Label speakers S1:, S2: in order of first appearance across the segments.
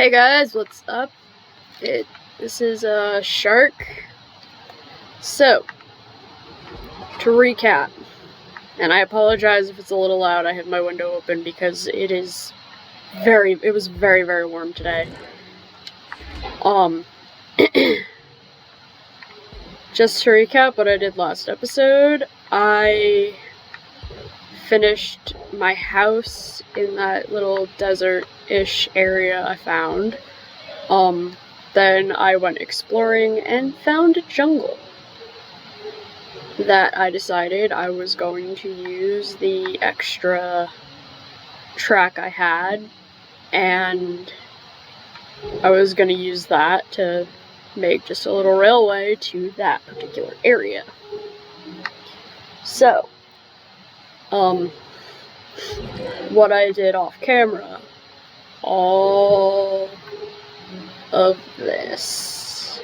S1: Hey guys, what's up? This is a shark. So, to recap, and I apologize if it's a little loud, I have my window open because it was very, very warm today. Just to recap what I did last episode, I finished my house in that little desert-ish area I found. Then I went exploring and found a jungle that I decided I was going to use the extra track I had, and I was going to use that to make just a little railway to that particular area. So, what I did off camera, all of this,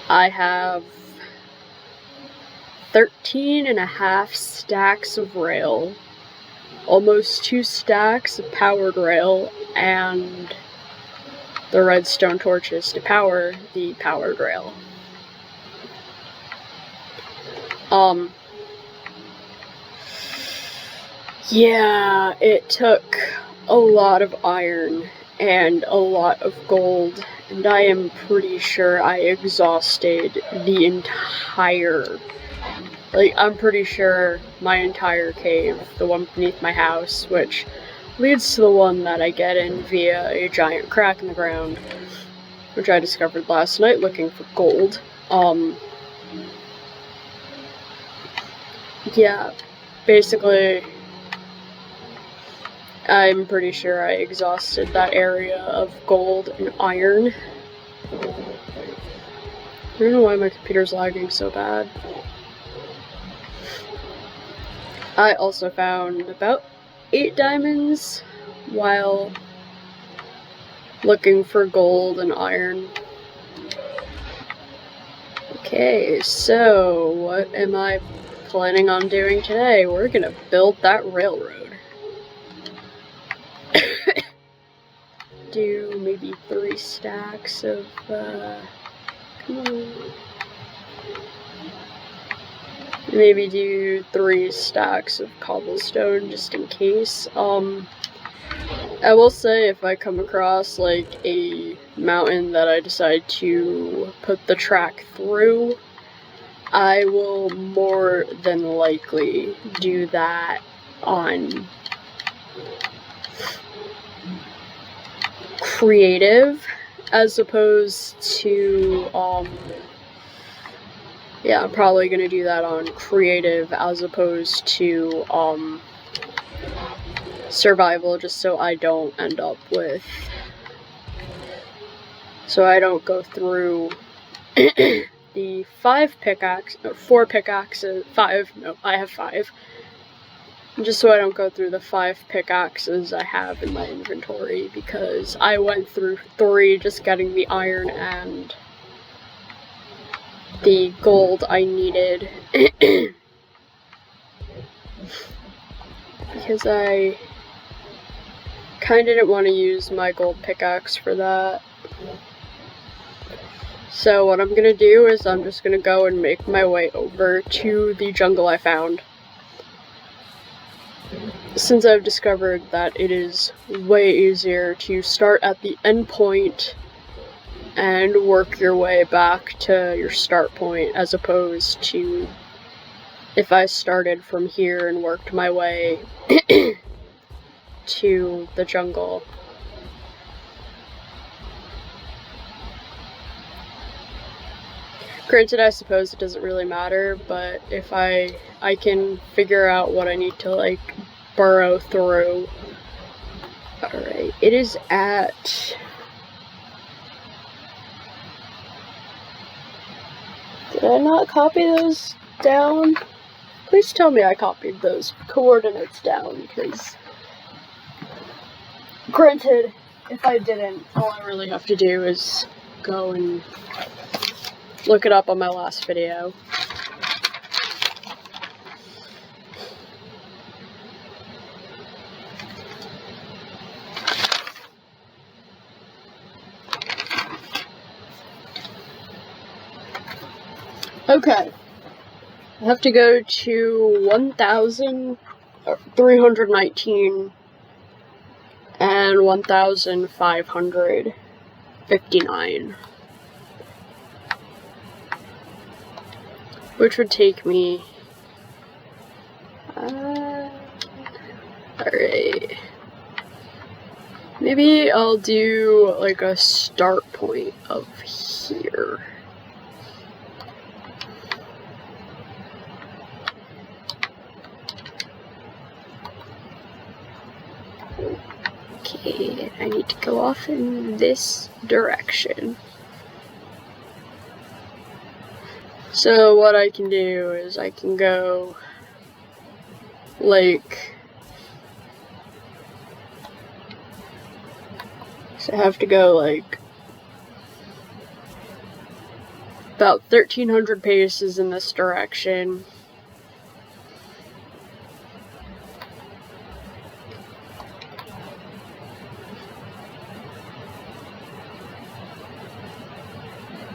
S1: I have 13.5 stacks of rail, almost 2 stacks of powered rail, and the redstone torches to power the powered rail. Yeah, it took a lot of iron and a lot of gold, and I am pretty sure I exhausted the entire, I'm pretty sure my entire cave, the one beneath my house, which leads to the one that I get in via a giant crack in the ground, which I discovered last night looking for gold. Yeah, basically, I'm pretty sure I exhausted that area of gold and iron. I don't know why my computer's lagging so bad. I also found about 8 diamonds while looking for gold and iron. Okay, so what am I planning on doing today? We're gonna build that railroad. Do maybe 3 stacks of, come on. Maybe do 3 stacks of cobblestone just in case. I will say if I come across like a mountain that I decide to put the track through, I will more than likely do that on creative as opposed to, yeah, I'm probably gonna do that on creative as opposed to, survival, just so I don't end up with, so I don't go through the 4 pickaxes, 5, no, I have 5, just so I don't go through the 5 pickaxes I have in my inventory, because I went through 3 just getting the iron and the gold I needed, because I kinda didn't want to use my gold pickaxe for that. So what I'm gonna do is I'm just gonna go and make my way over to the jungle I found, since I've discovered that it is way easier to start at the end point and work your way back to your start point, as opposed to if I started from here and worked my way to the jungle. Granted, I suppose it doesn't really matter, but if I can figure out what I need to, like, burrow through. Alright, it is at... Did I not copy those down? Please tell me I copied those coordinates down, because... Granted, if I didn't, all I really have to do is go and look it up on my last video. Okay. I have to go to 1,319 and 1,559. Which would take me... alright. Maybe I'll do like a start point of here. Okay, I need to go off in this direction. So what I can do is I can go like... So I have to go like about 1,300 paces in this direction.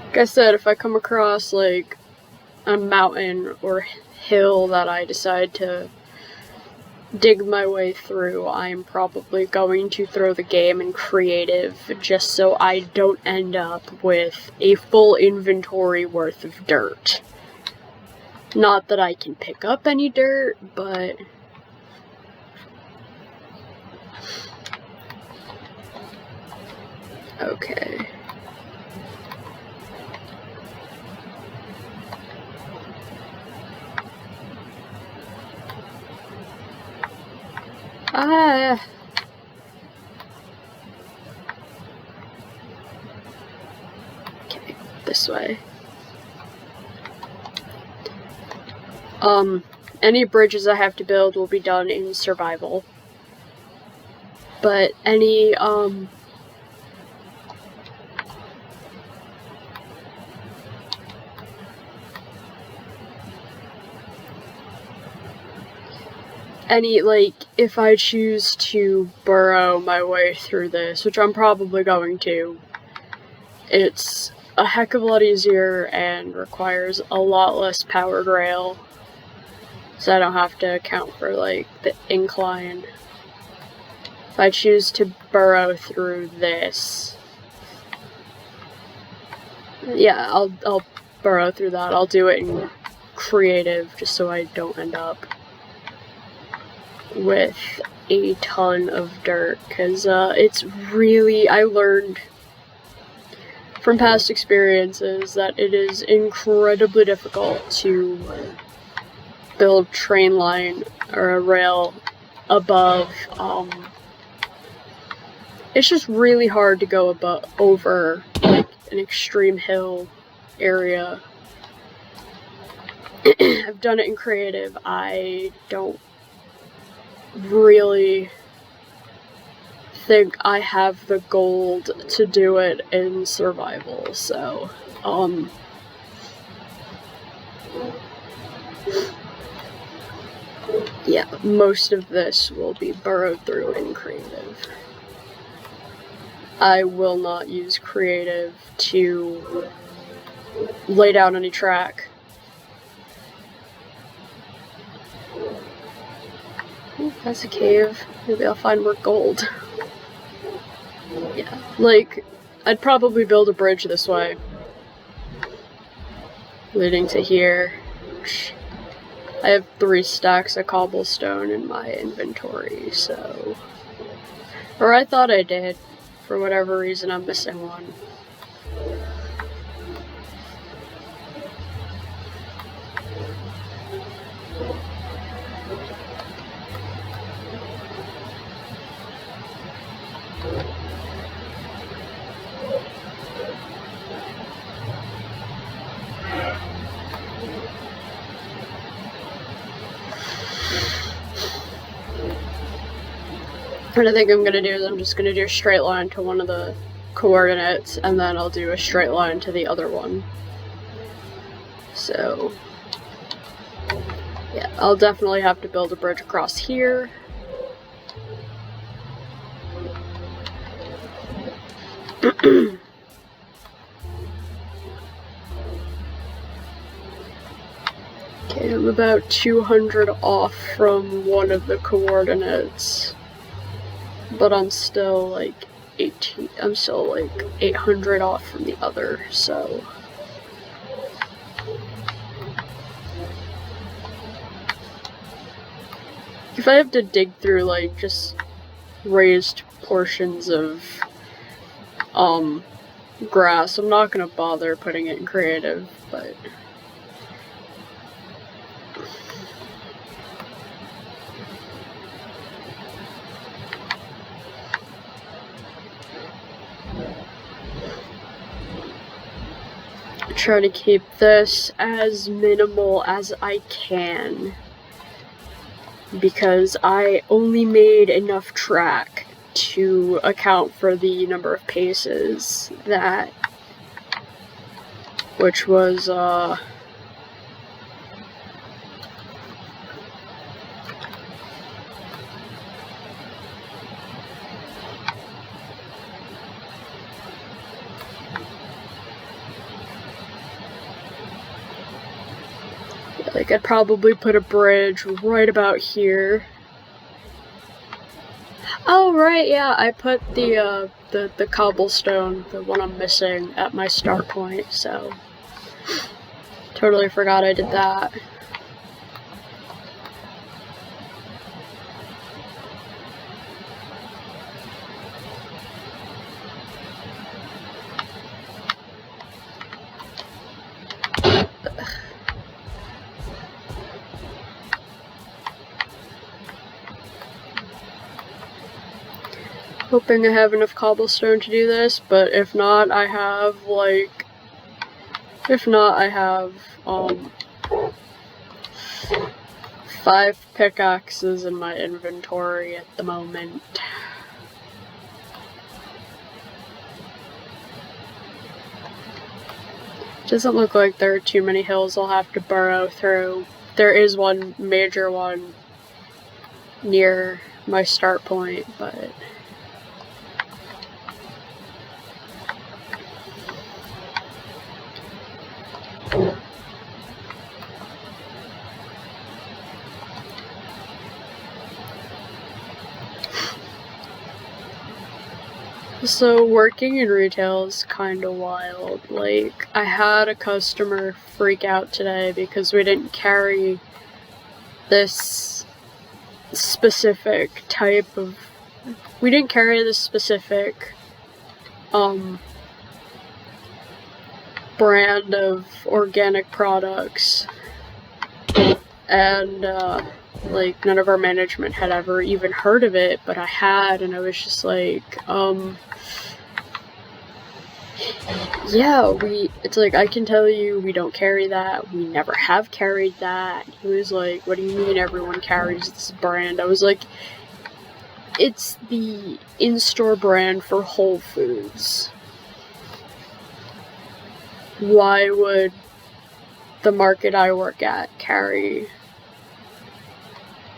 S1: Like I said, if I come across like a mountain or hill that I decide to dig my way through, I'm probably going to throw the game in creative just so I don't end up with a full inventory worth of dirt. Not that I can pick up any dirt, but... Okay. Okay, this way. Any bridges I have to build will be done in survival. But any, like, if I choose to burrow my way through this, which I'm probably going to, it's a heck of a lot easier and requires a lot less powered rail, so I don't have to account for, like, the incline. If I choose to burrow through this, yeah, I'll burrow through that. I'll do it in creative just so I don't end up with a ton of dirt, because it's really, I learned from past experiences that it is incredibly difficult to build train line or a rail above. It's just really hard to go over like an extreme hill area. I've done it in creative. I don't really think I have the gold to do it in survival, so yeah, most of this will be burrowed through in creative. I will not use creative to lay down any track. Ooh, that's a cave. Maybe I'll find more gold. Yeah, like, I'd probably build a bridge this way, leading to here. I have 3 stacks of cobblestone in my inventory, so... Or I thought I did. For whatever reason, I'm missing one. What I think I'm gonna do is I'm just gonna do a straight line to one of the coordinates, and then I'll do a straight line to the other one. So, yeah, I'll definitely have to build a bridge across here. about 200 off from one of the coordinates, but I'm still like 800 off from the other, so. If I have to dig through like just raised portions of grass, I'm not gonna bother putting it in creative, but try to keep this as minimal as I can, because I only made enough track to account for the number of paces that, which was like, I'd probably put a bridge right about here. Oh, right, yeah, I put the cobblestone, the one I'm missing, at my start point, so totally forgot I did that. Hoping I have enough cobblestone to do this, but if not, I have 5 pickaxes in my inventory at the moment. Doesn't look like there are too many hills I'll have to burrow through. There is one major one near my start point, but so working in retail is kinda wild. Like, I had a customer freak out today because we didn't carry this specific type of, we didn't carry this specific brand of organic products, and like, none of our management had ever even heard of it, but I had, and I was just like, yeah, it's like, I can tell you we don't carry that, we never have carried that. He was like, what do you mean everyone carries this brand? I was like, it's the in-store brand for Whole Foods. Why would the market I work at carry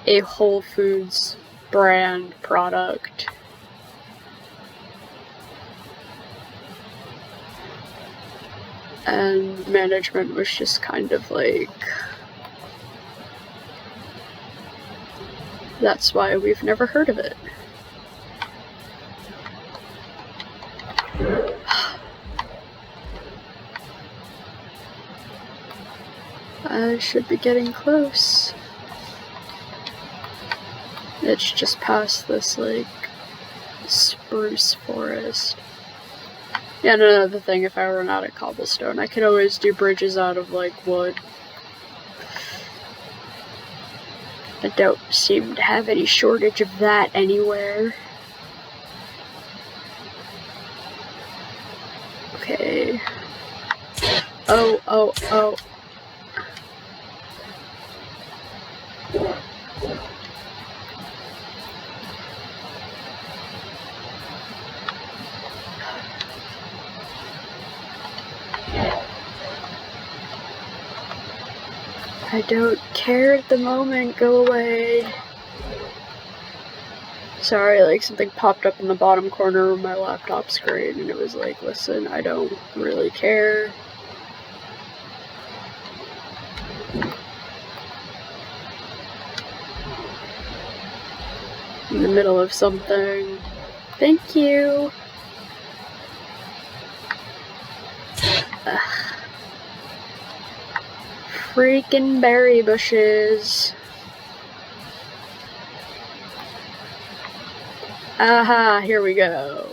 S1: a Whole Foods brand product? And management was just kind of like, that's why we've never heard of it. I should be getting close. It's just past this, like, spruce forest. Yeah, and another thing, if I run out of cobblestone, I could always do bridges out of, like, wood. I don't seem to have any shortage of that anywhere. Okay. Oh. I don't care at the moment, go away. Sorry, like, something popped up in the bottom corner of my laptop screen, and it was like, listen, I don't really care. in the middle of something. Thank you. Ugh. Freaking berry bushes. Aha, here we go.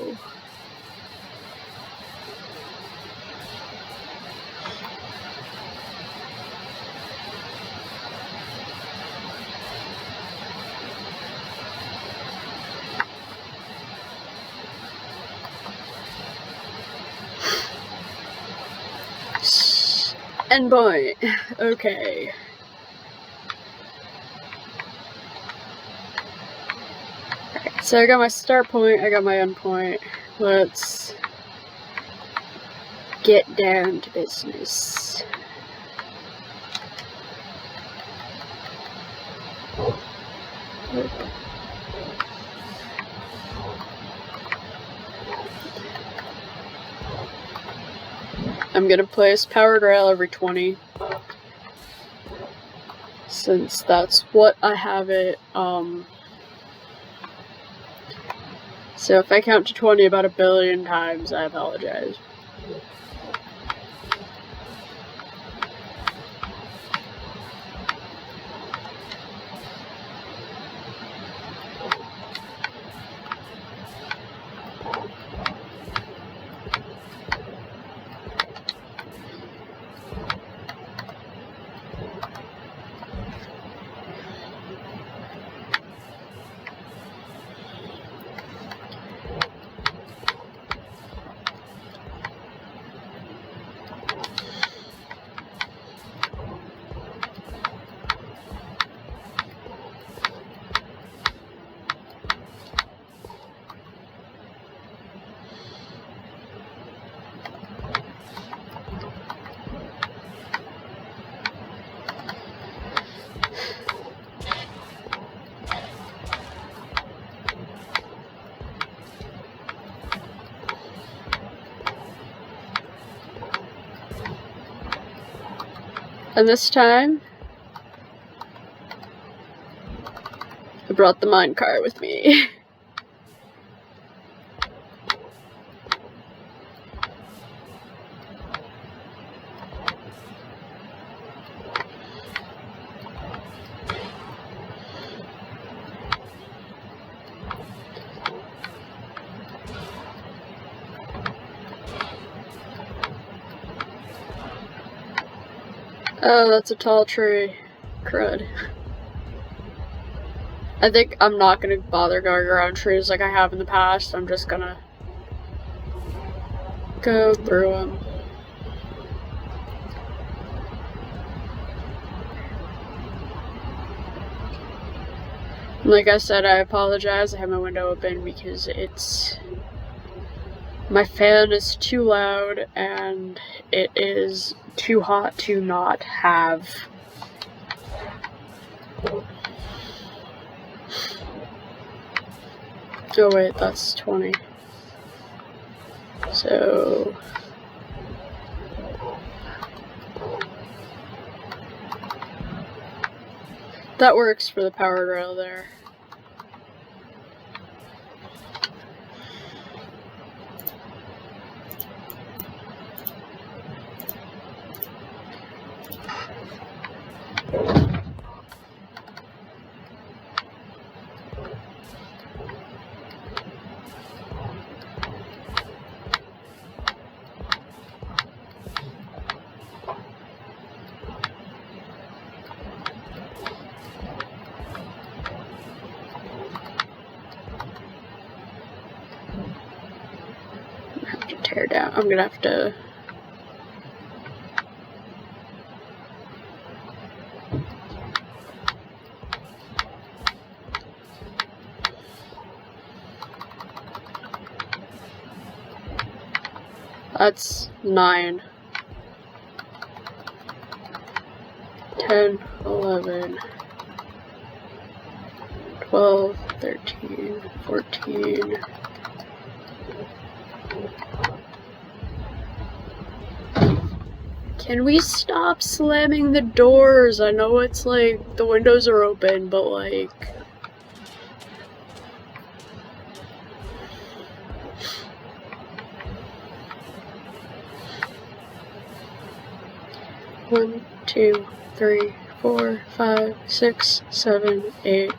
S1: Endpoint. Okay. Alright, so I got my start point, I got my end point. Let's get down to business. I'm gonna place powered rail every 20, since that's what I have it. So if I count to 20 about 1 billion times, I apologize. And this time, I brought the minecart with me. Oh, that's a tall tree. Crud. I think I'm not gonna bother going around trees like I have in the past. I'm just gonna go through them. Like I said, I apologize. I have my window open because my fan is too loud and it is too hot to not have. Oh wait, that's 20. So that works for the powered rail there. Tear down. I'm gonna have to. That's 9, 10, 11, 12, 13, 14. Can we stop slamming the doors? I know it's like the windows are open, but like 1, 2, 3, 4, 5, 6, 7, 8, 9,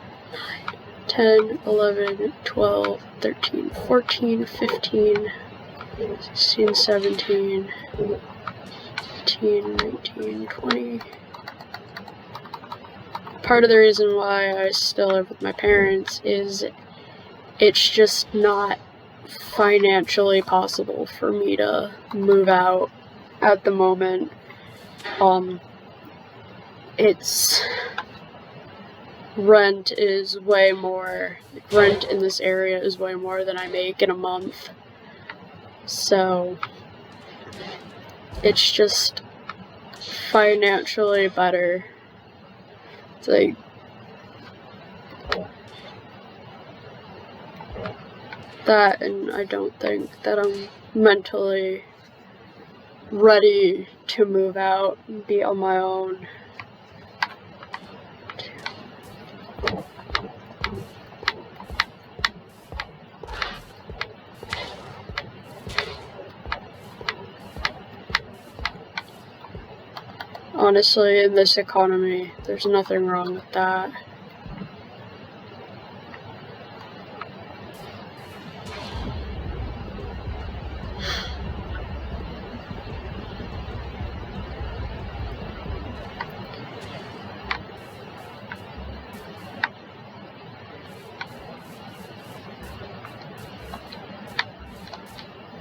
S1: 10, 11, 12, 13, 14, 15, 16, 17, 18, 19, 20. Part of the reason why I still live with my parents is it's just not financially possible for me to move out at the moment. It's rent in this area is way more than I make in a month. So it's just financially better to that, and I don't think that I'm mentally ready to move out and be on my own. Honestly, in this economy, there's nothing wrong with that.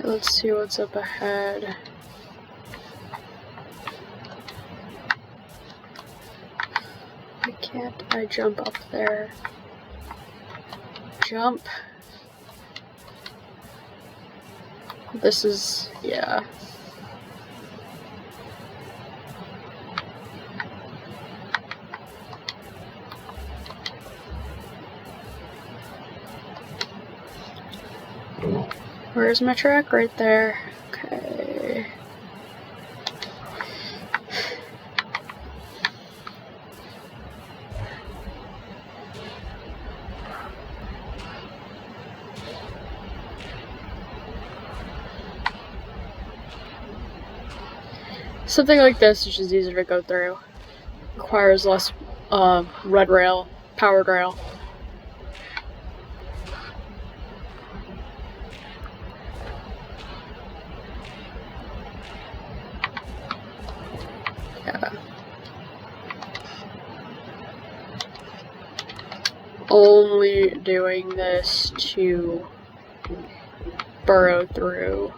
S1: Let's see what's up ahead. Why can't I jump up there? Jump. This is, yeah. Where's my track? Right there. Okay. Something like this is just easier to go through. Requires less red rail, powered rail. Yeah. Only doing this to burrow through.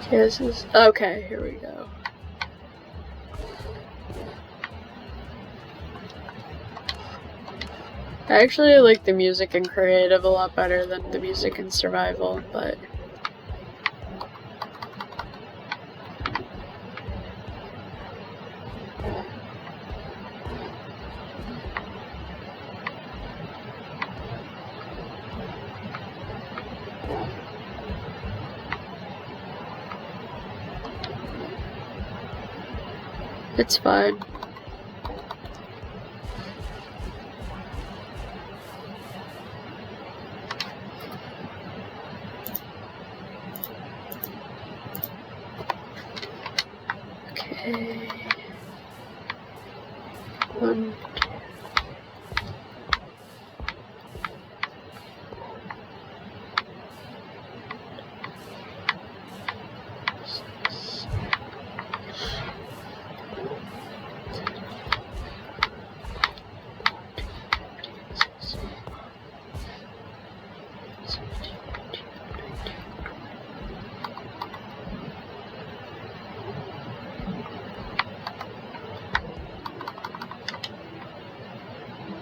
S1: Yeah, this is okay. Here we go. I actually like the music in creative a lot better than the music in survival, but it's fine. Okay. 1, 2.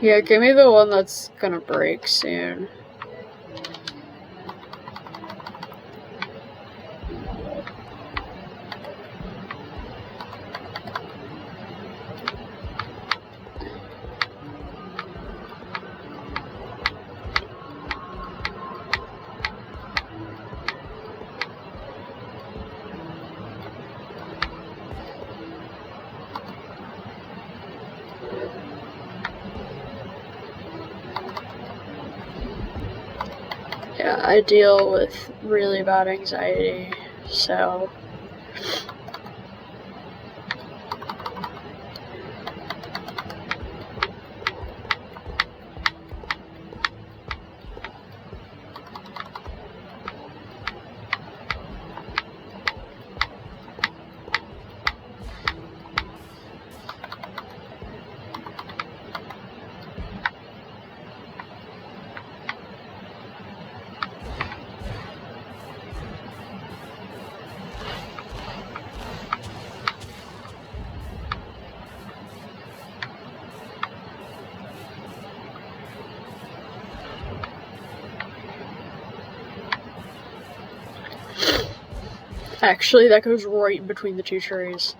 S1: Yeah, give me the one that's gonna break soon. Yeah, I deal with really bad anxiety, so actually that goes right in between the two trees.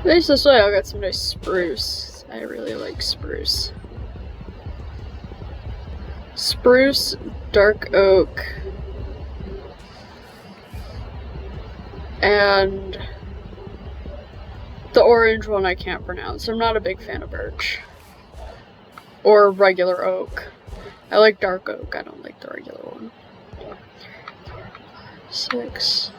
S1: At least this way I'll get some nice spruce. I really like spruce. Spruce, dark oak, and the orange one I can't pronounce. I'm not a big fan of birch. Or regular oak. I like dark oak, I don't like the regular one. 6.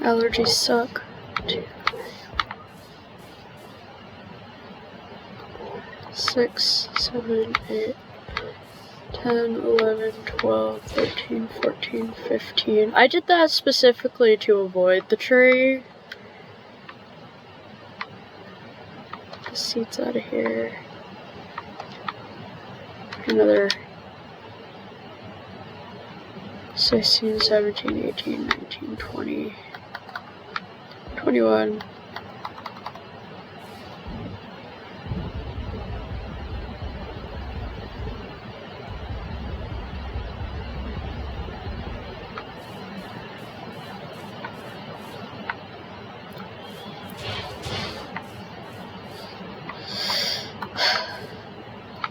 S1: Allergies suck. 2, 6, 7, 8, 10, 11, 12, 13, 14, 15. I did that specifically to avoid the tree. The seats out of here. Another 16, 17, 18, 19, 20, 21.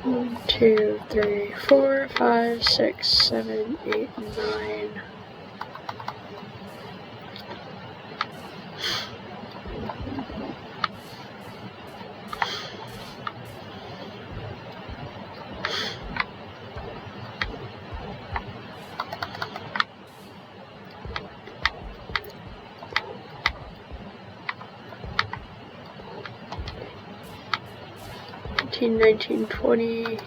S1: One, 2, 3, 4, 5, 6, 7, 8, 9. 19, 20.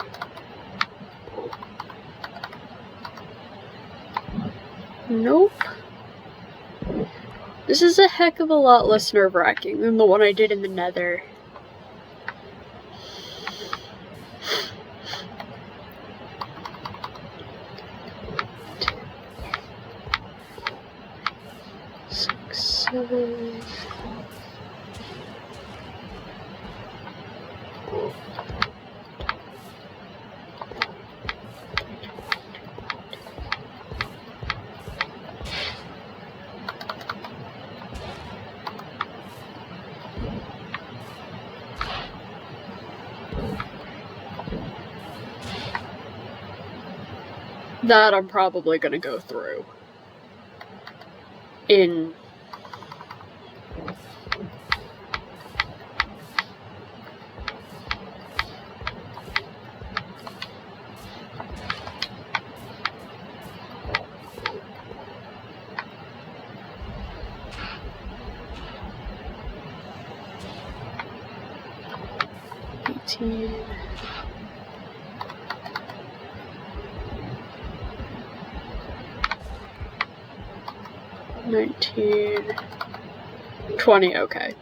S1: Nope. This is a heck of a lot less nerve-wracking than the one I did in the Nether. Six, 7. That I'm probably gonna go through in 18. 19. 20, okay.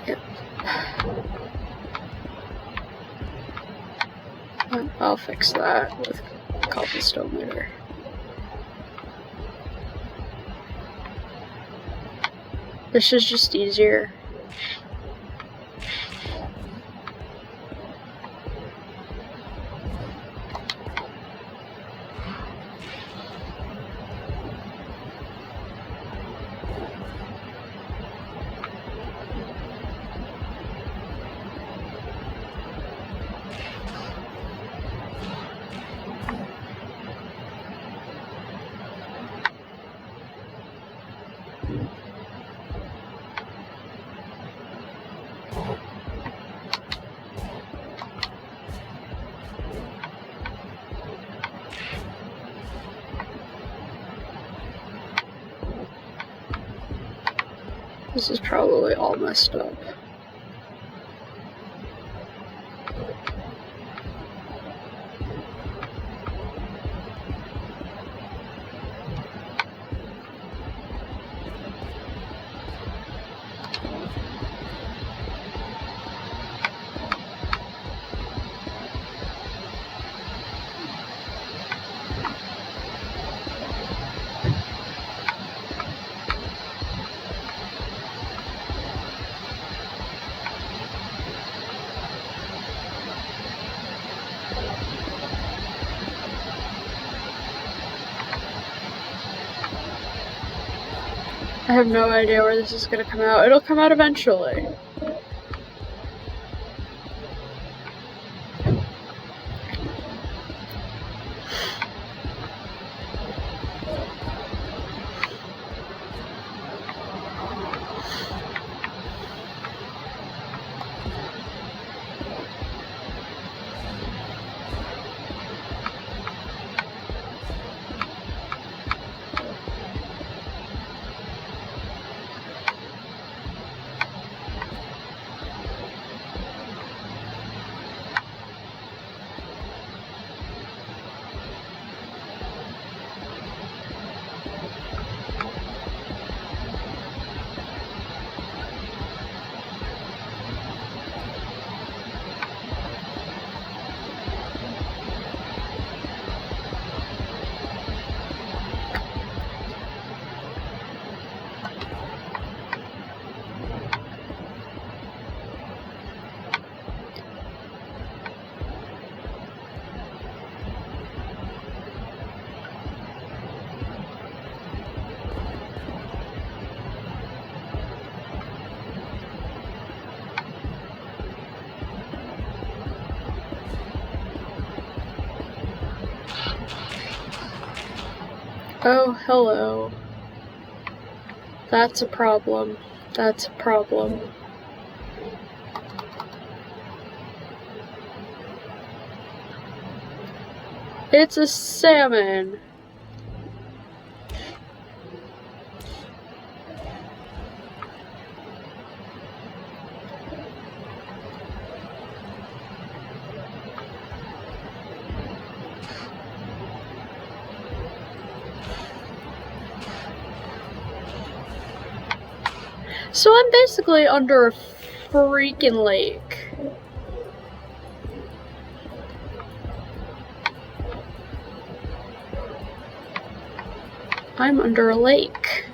S1: Yep. I'll fix that with cobblestone later. This is just easier. This is probably all messed up. I have no idea where this is gonna come out. It'll come out eventually. Oh, hello. That's a problem. That's a problem. It's a salmon. So I'm basically under a freaking lake. I'm under a lake.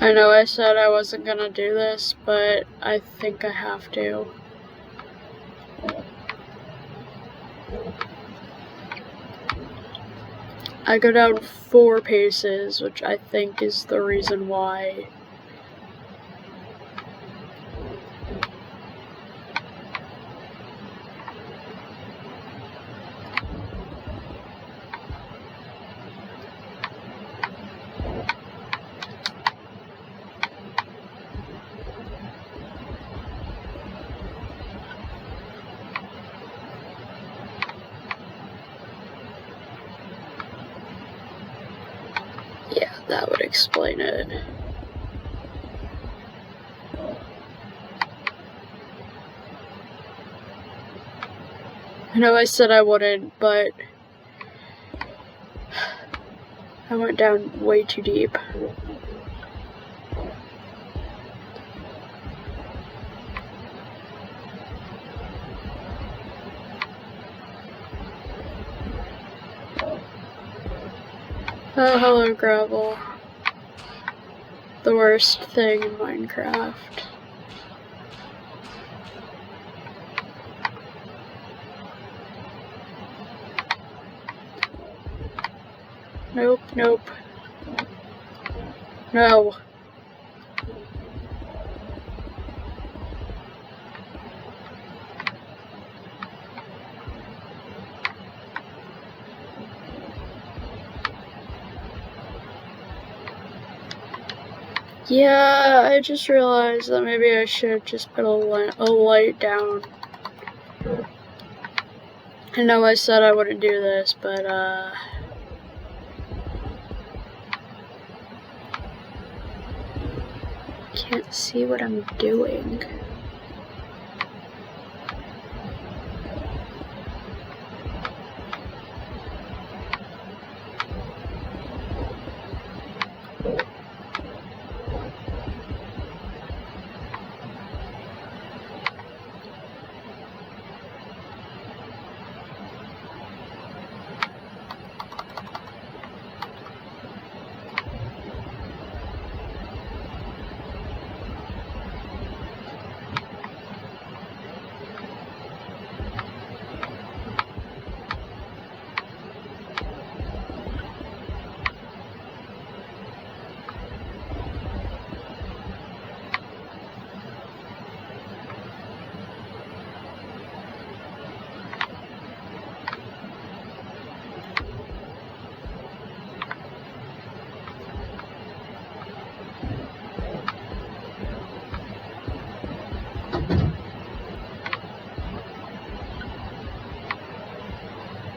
S1: I know I said I wasn't gonna do this, but I think I have to. I go down 4 paces, which I think is the reason why. Yeah, that would explain it. I know I said I wouldn't, but I went down way too deep. Oh, hello, gravel. The worst thing in Minecraft. Nope, nope. No. Yeah, I just realized that maybe I should just put a light down. I know I said I wouldn't do this, but can't see what I'm doing.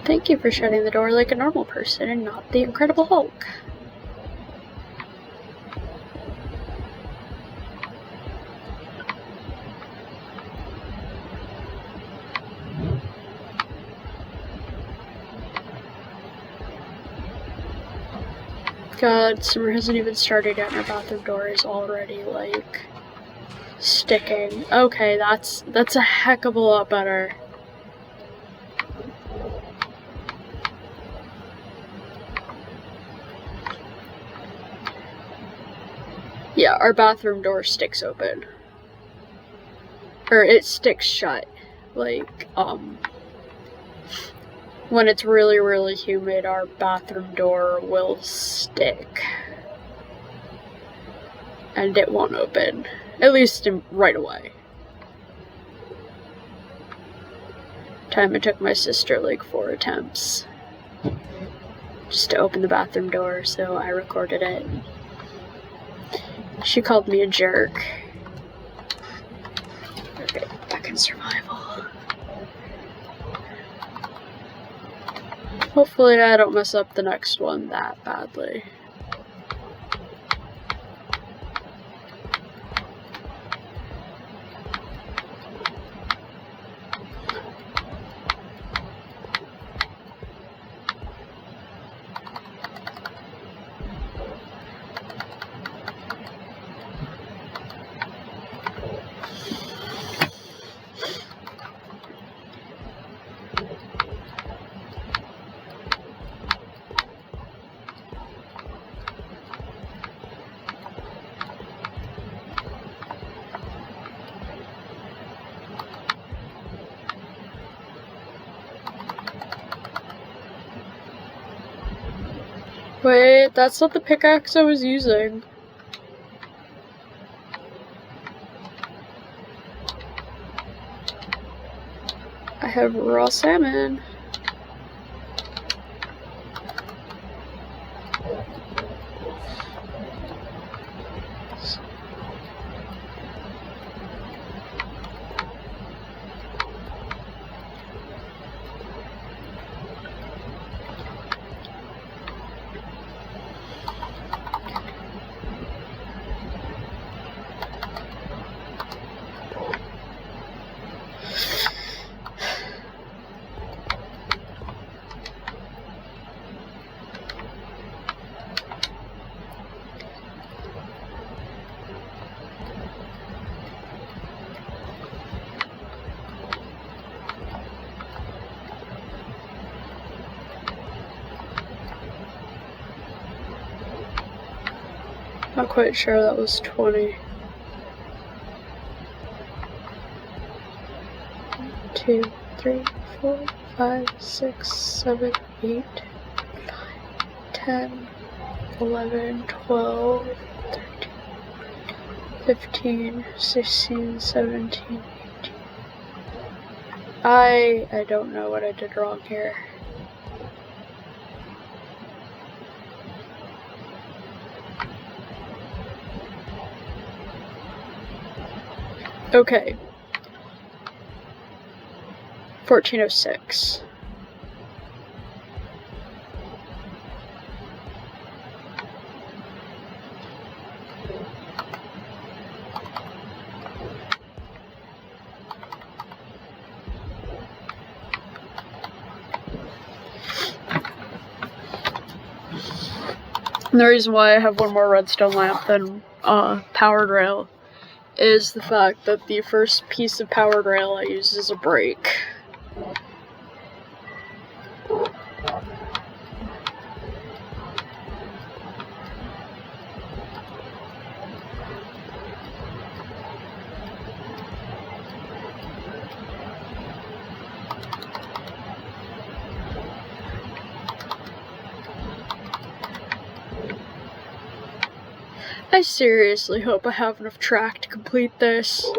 S1: Thank you for shutting the door like a normal person and not the Incredible Hulk. God, summer hasn't even started yet and our bathroom door is already, like, sticking. Okay, that's a heck of a lot better. Yeah, our bathroom door sticks open. Or it sticks shut. Like, when it's really, really humid, our bathroom door will stick. And it won't open. At least right away. Time it took my sister like 4 attempts just to open the bathroom door, so I recorded it. She called me a jerk. Okay, back in survival. Hopefully I don't mess up the next one that badly. Wait, that's not the pickaxe I was using. I have raw salmon. Not quite sure that was 20. 1, 2, 3, 4, 5, 6, 7, 8, 9, 10, 11, 12, 13, 15, 16, 17, 18. I don't know what I did wrong here. Okay. 1406. And the reason why I have one more redstone lamp than powered rail is the fact that the first piece of powered rail I used as a brake. I seriously hope I have enough track to complete this.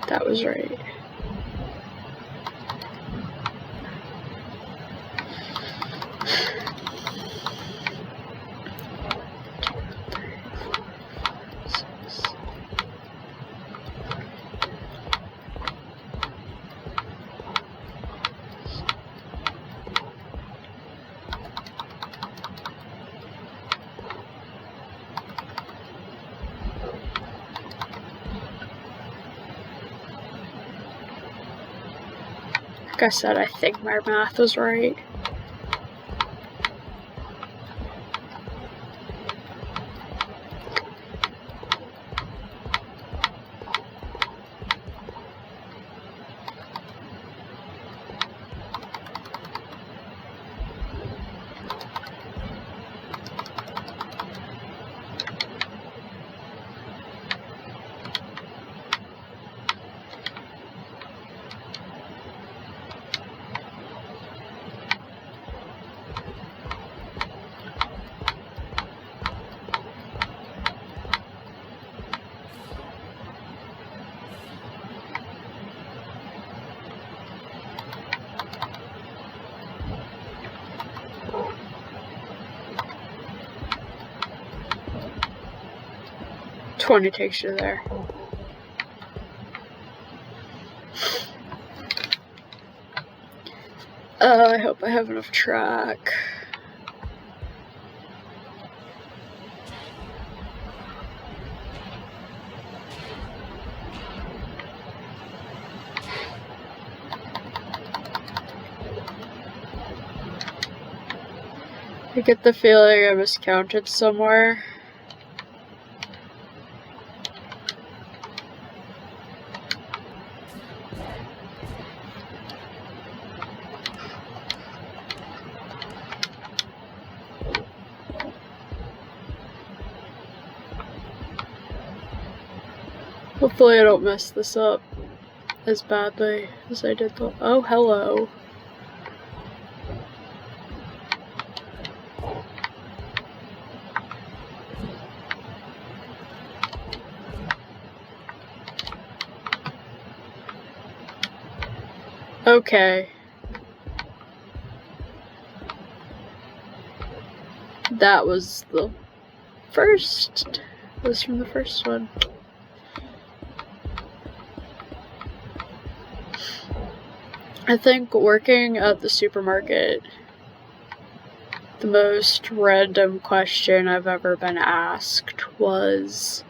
S1: That was right. Like I said, I think my math was right. Twenty takes you there. I hope I have enough track. I get the feeling I miscounted somewhere. Hopefully I don't mess this up as badly as I did the— oh, hello. Okay. That was the first. It was from the first one. I think working at the supermarket, the most random question I've ever been asked was,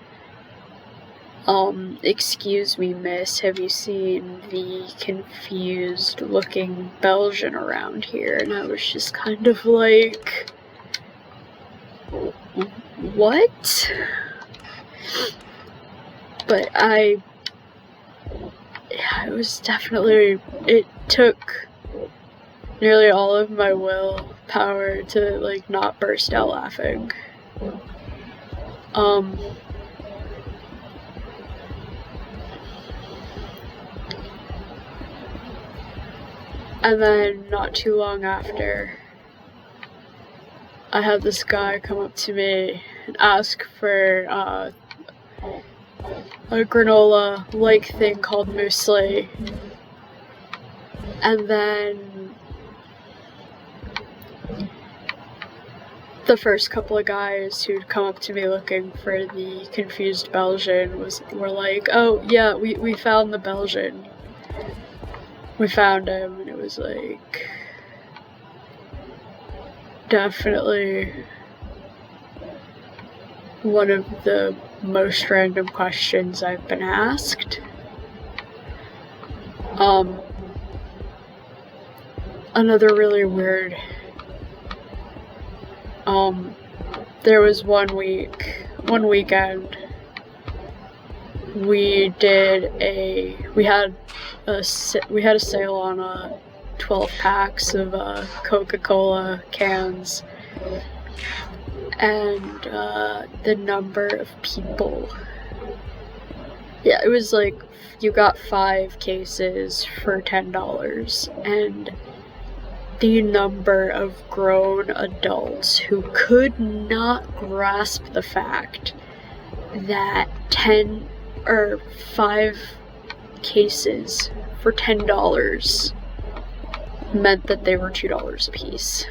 S1: excuse me, miss, have you seen the confused looking Belgian around here? And I was just kind of like, what? But yeah, it was definitely, it took nearly all of my willpower to, like, not burst out laughing. And then not too long after, I had this guy come up to me and ask for a granola-like thing called muesli. And then the first couple of guys who'd come up to me looking for the confused Belgian were like, oh yeah, we found the Belgian. We found him, and it was like, definitely one of the most random questions I've been asked. Another really weird, there was one weekend, we had a sale on 12 packs of Coca-Cola cans, and the number of people, yeah, it was like you got 5 cases for $10, and the number of grown adults who could not grasp the fact that 10 or 5 cases for $10 meant that they were $2 a piece.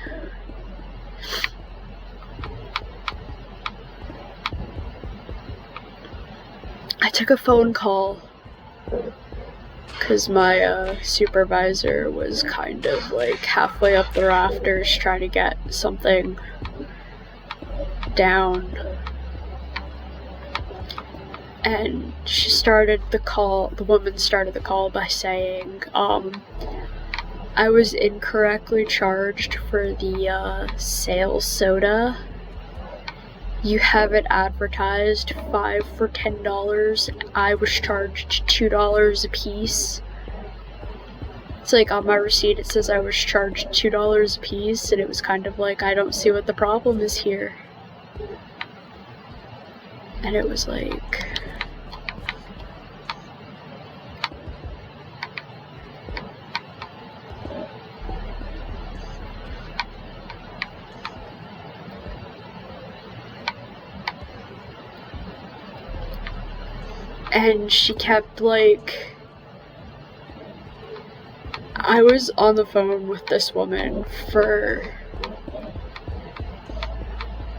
S1: I took a phone call because my supervisor was kind of like halfway up the rafters trying to get something down. And the woman started the call by saying, I was incorrectly charged for the sale soda. You have it advertised 5 for $10. I was charged $2 a piece. It's like on my receipt it says I was charged $2 a piece, and it was kind of like, I don't see what the problem is here. And it was like, and she kept like, I was on the phone with this woman for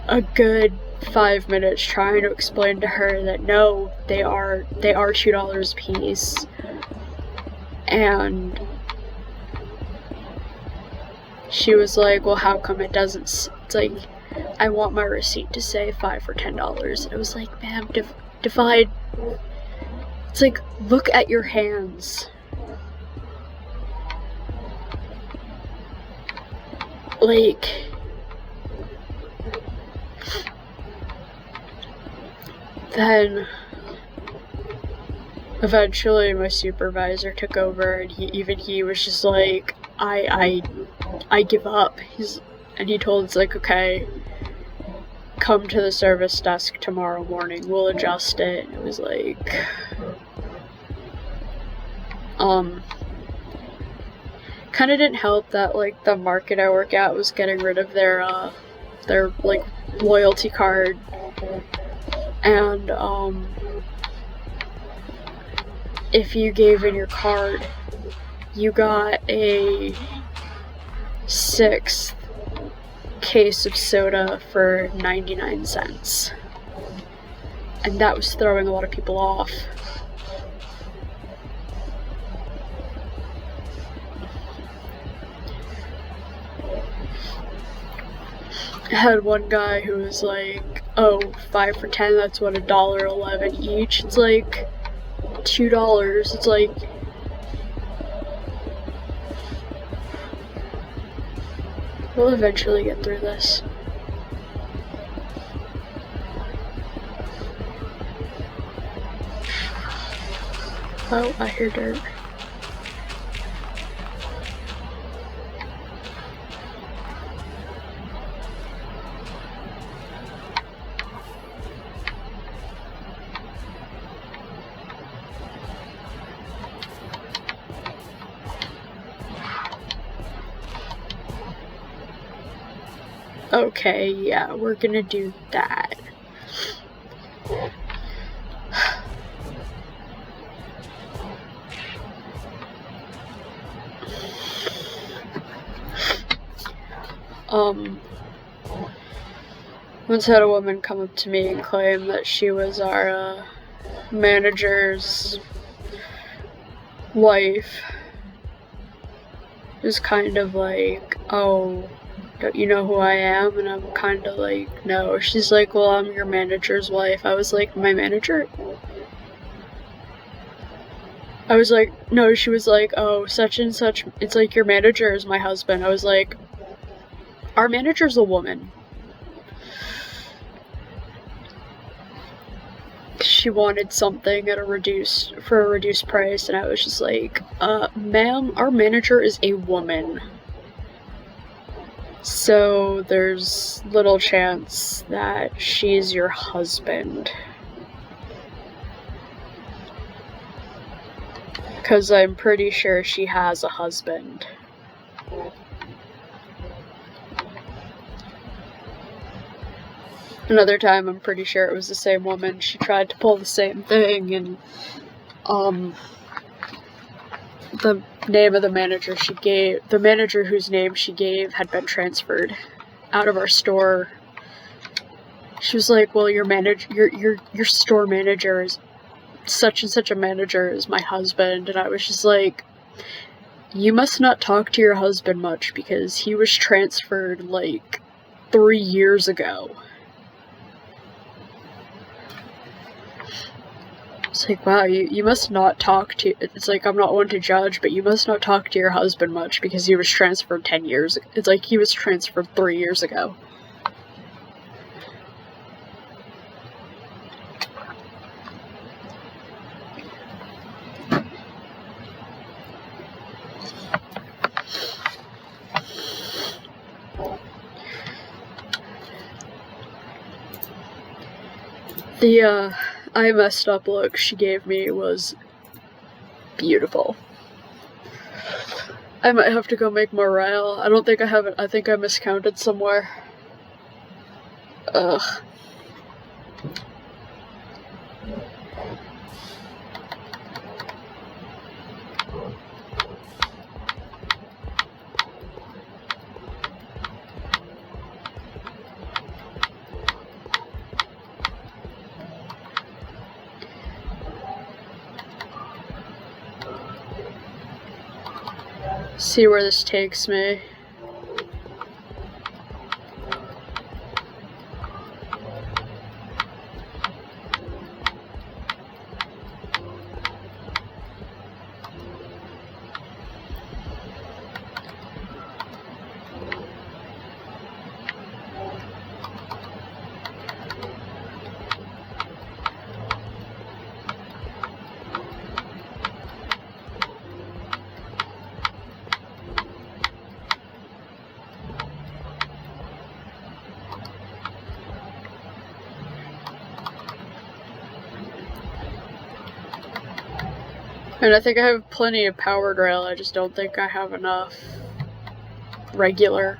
S1: a good 5 minutes trying to explain to her that no, they are $2 a piece, and she was like, well, how come it doesn't, it's like, I want my receipt to say 5 for $10, and it was like, ma'am, divide. It's like, look at your hands. Like, then eventually my supervisor took over, and he was just like, I give up. He told us, like, okay, come to the service desk tomorrow morning, we'll adjust it. And it was like, kind of didn't help that, like, the market I work at was getting rid of their like, loyalty card, and, if you gave in your card, you got a 6th case of soda for 99 cents. And that was throwing a lot of people off. I had one guy who was like, oh, 5 for 10, that's what, $1.11 each? It's like $2. It's like, we'll eventually get through this. Oh, I hear dirt. Okay, yeah, we're gonna do that. Once had a woman come up to me and claim that she was our manager's wife. It was kind of like, oh, don't you know who I am? And I'm kind of like, no. She's like, well, I'm your manager's wife. I was like, my manager? I was like, no. She was like, oh, such and such. It's like, your manager is my husband. I was like, our manager's a woman. She wanted something at a reduced price, and I was just like, ma'am, our manager is a woman. So there's little chance that she's your husband. Because I'm pretty sure she has a husband. Another time, I'm pretty sure it was the same woman. She tried to pull the same thing, and the name of the manager the manager whose name she gave had been transferred out of our store. She was like, well, your store manager is such and such a manager is my husband. And I was just like, you must not talk to your husband much, because he was transferred like 3 years ago. It's like, wow, you must not talk to... It's like, I'm not one to judge, but you must not talk to your husband much, because he was transferred 10 years... It's like, he was transferred 3 years ago. The, I messed up look she gave me was beautiful. I might have to go make more rail. I don't think I have it. I think I miscounted somewhere. Ugh. See where this takes me. And I think I have plenty of powered rail, I just don't think I have enough regular.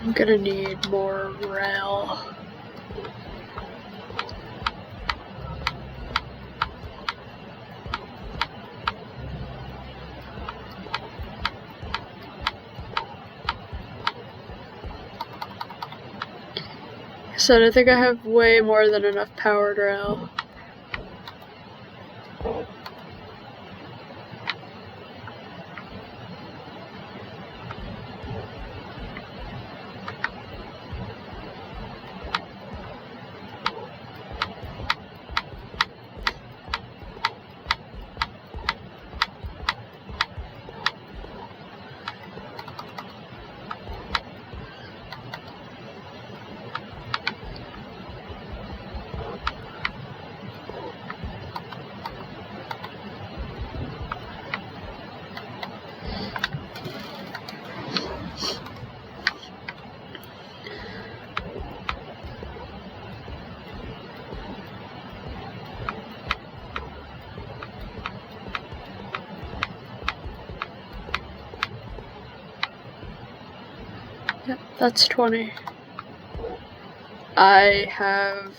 S1: I'm gonna need more rail. So I think I have way more than enough powered rail. Yep, that's 20. I have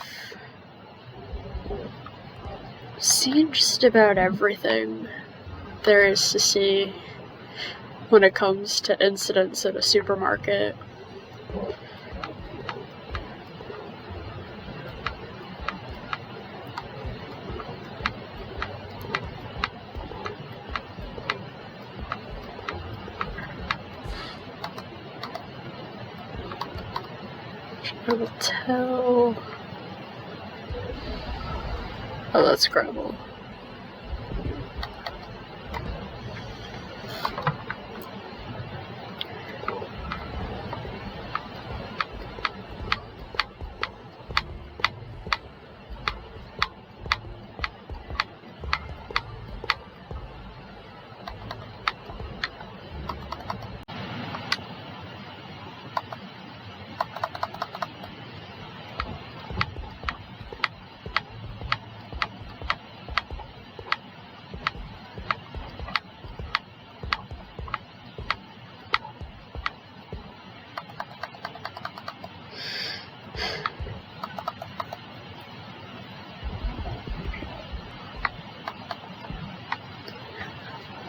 S1: seen just about everything there is to see when it comes to incidents at a supermarket. I will tell. Oh, that's gravel.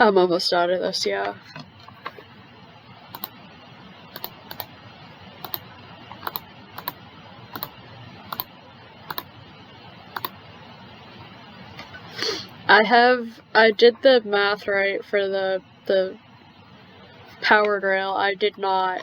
S1: I'm almost out of this, yeah. I did the math right for the powered rail. I did not.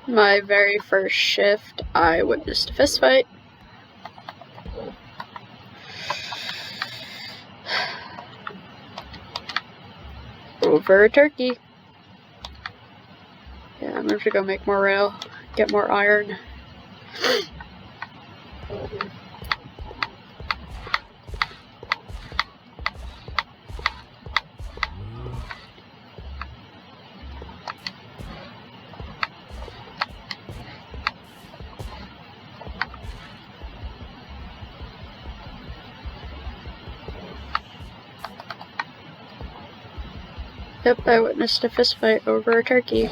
S1: My very first shift, I witnessed a fist fight. Over a turkey. Yeah, I'm gonna have to go make more rail, get more iron. Yep, I witnessed a fist fight over a turkey.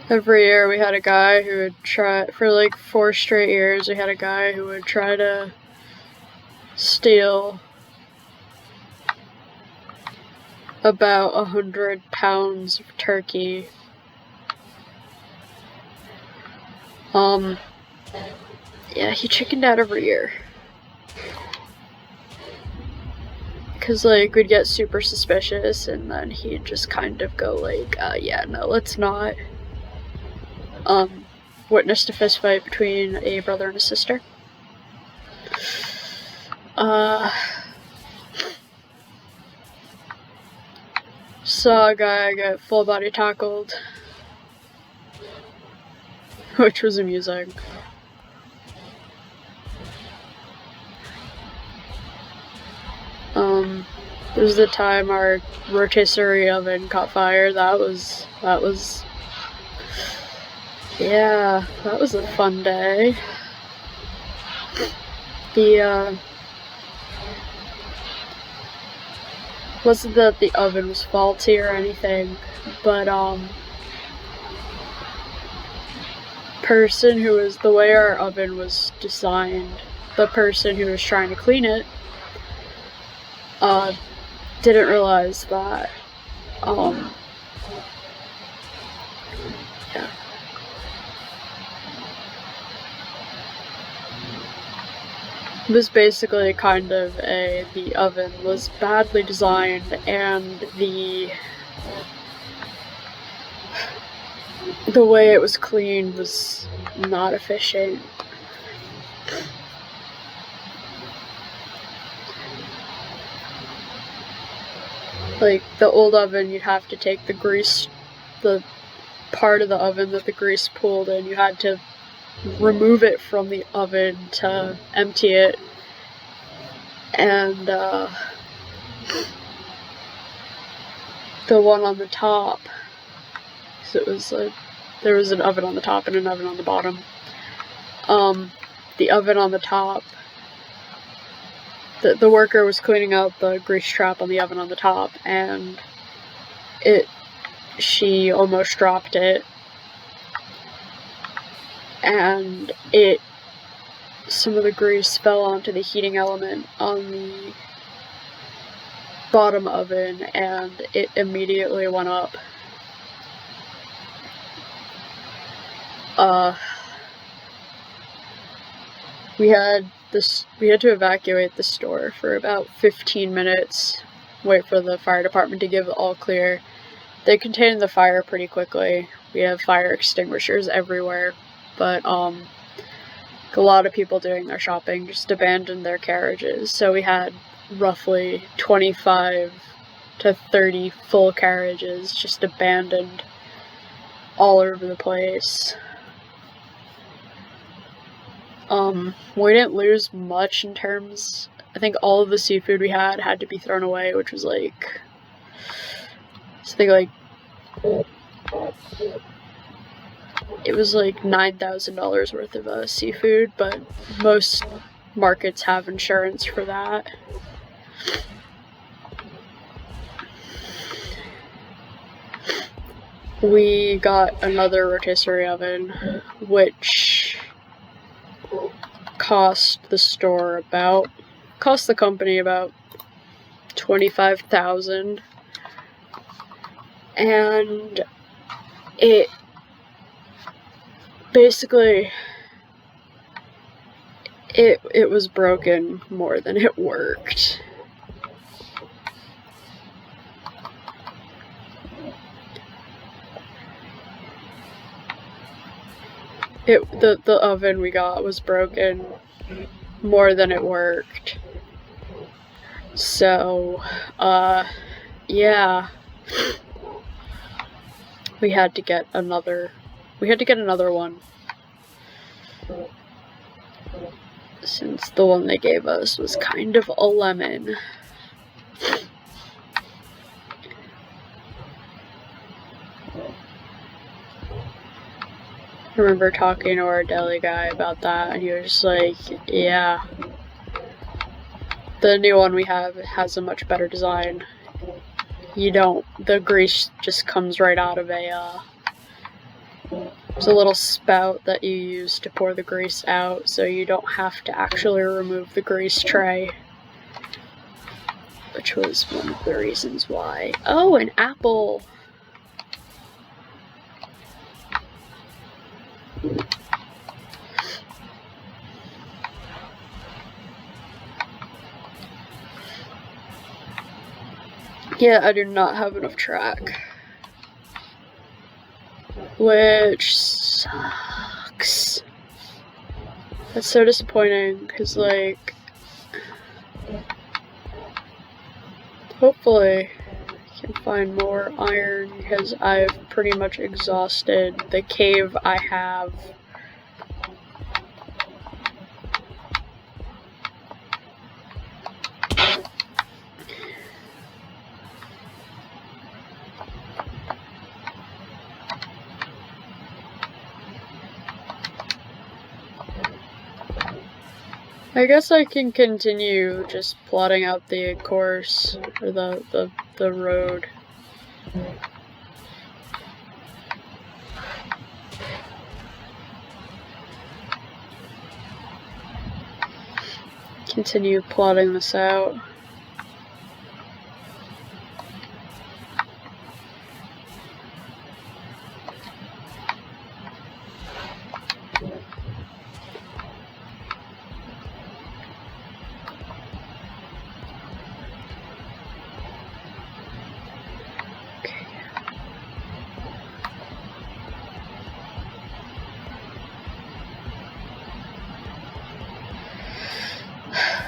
S1: Every year we had a guy who would try, for like 4 straight years, we had a guy who would try to steal about 100 pounds of turkey. Yeah, he chickened out every year. Because, like, we'd get super suspicious, and then he'd just kind of go, like, yeah, no, let's not. Witnessed a fist fight between a brother and a sister. Saw a guy get full body tackled, which was amusing. It was the time our rotisserie oven caught fire. That was yeah, that was a fun day. Wasn't that the oven was faulty or anything, but person who was, the way our oven was designed, the person who was trying to clean it didn't realize that yeah. It was basically kind of the oven was badly designed, and the way it was cleaned was not efficient. Like, the old oven, you'd have to take the grease, the part of the oven that the grease pulled in, you had to remove it from the oven to empty it. And the one on the top, so it was there was an oven on the top and an oven on the bottom. The oven on the top, the worker was cleaning out the grease trap on the oven on the top, and she almost dropped it, and some of the grease fell onto the heating element on the bottom oven, and it immediately went up. We had to evacuate the store for about 15 minutes, wait for the fire department to give the all clear. They contained the fire pretty quickly. We have fire extinguishers everywhere, but a lot of people doing their shopping just abandoned their carriages, so we had roughly 25 to 30 full carriages just abandoned all over the place. We didn't lose much in terms, I think all of the seafood we had to be thrown away, which was like, something like, it was like $9,000 worth of seafood, but most markets have insurance for that. We got another rotisserie oven, which cost the company about $25,000, and it basically it was broken more than it worked. The oven we got was broken more than it worked. So, yeah. We had to get another one. Since the one they gave us was kind of a lemon. I remember talking to our deli guy about that, and he was just like, yeah. The new one we have has a much better design. The grease just comes right out of there's a little spout that you use to pour the grease out, so you don't have to actually remove the grease tray. Which was one of the reasons why. Oh, an apple! Yeah, I do not have enough track. Which sucks. That's so disappointing, because, like, hopefully I can find more iron, because I've pretty much exhausted the cave I have. I guess I can continue just plotting out the course, or the road. Continue plotting this out.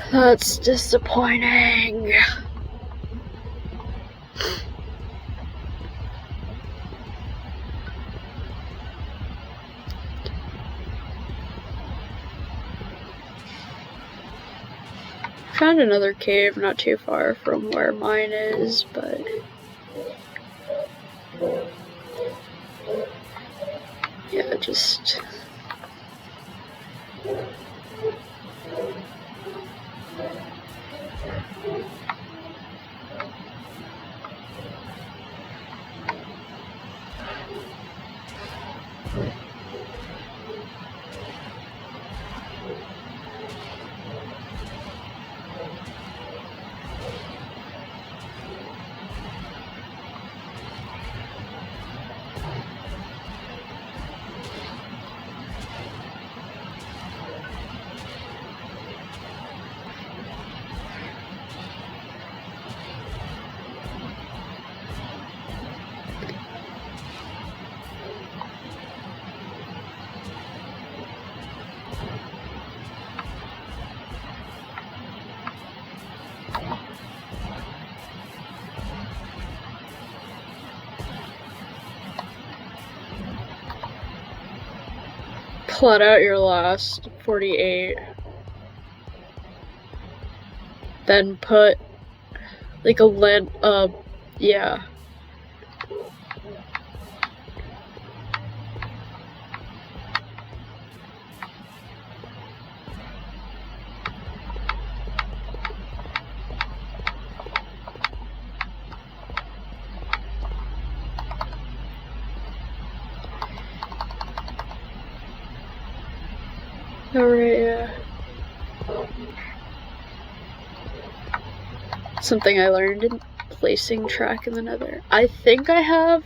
S1: That's disappointing. Found another cave not too far from where mine is, but yeah, just plot out your last 48. Then put like a lid, yeah. Alright, yeah. Something I learned in placing track in the nether. I think I have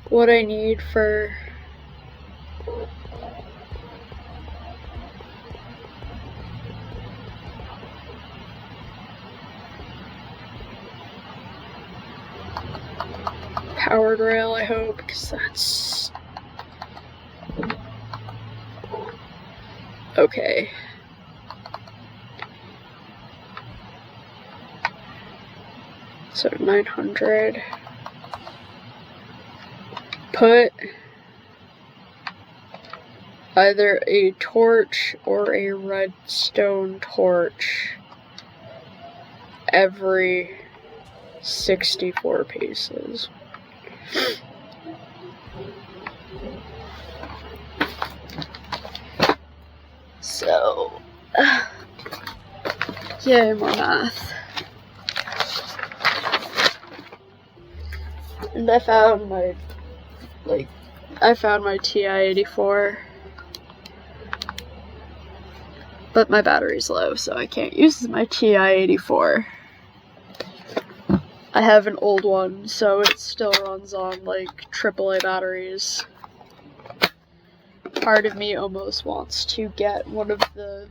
S1: what I need for powered rail, I hope, because that's okay. So 900. put either a torch or a redstone torch every 64 paces. So, yay, more math. And I found my TI-84, but my battery's low, so I can't use my TI-84. I have an old one, so it still runs on, like, AAA batteries. Part of me almost wants to get one of the,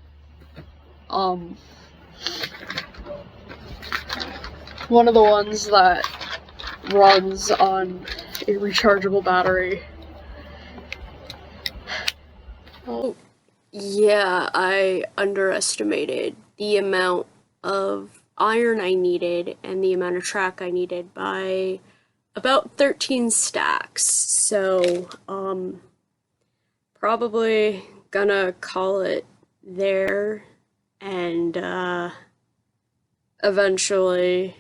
S1: one of the ones that runs on a rechargeable battery. Oh, yeah, I underestimated the amount of iron I needed and the amount of track I needed by about 13 stacks. So, probably gonna call it there and eventually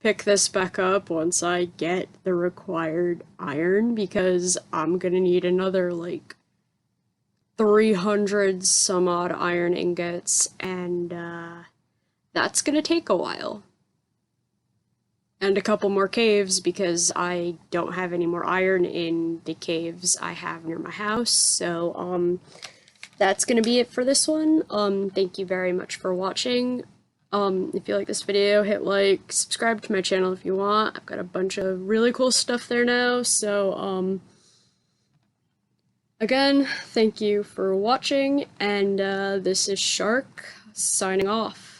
S1: pick this back up once I get the required iron, because I'm gonna need another like 300 some odd iron ingots, and that's gonna take a while. And a couple more caves, because I don't have any more iron in the caves I have near my house. So that's gonna be it for this one. Thank you very much for watching. If you like this video, hit like, subscribe to my channel if you want. I've got a bunch of really cool stuff there now. So again, thank you for watching, and this is Shark signing off.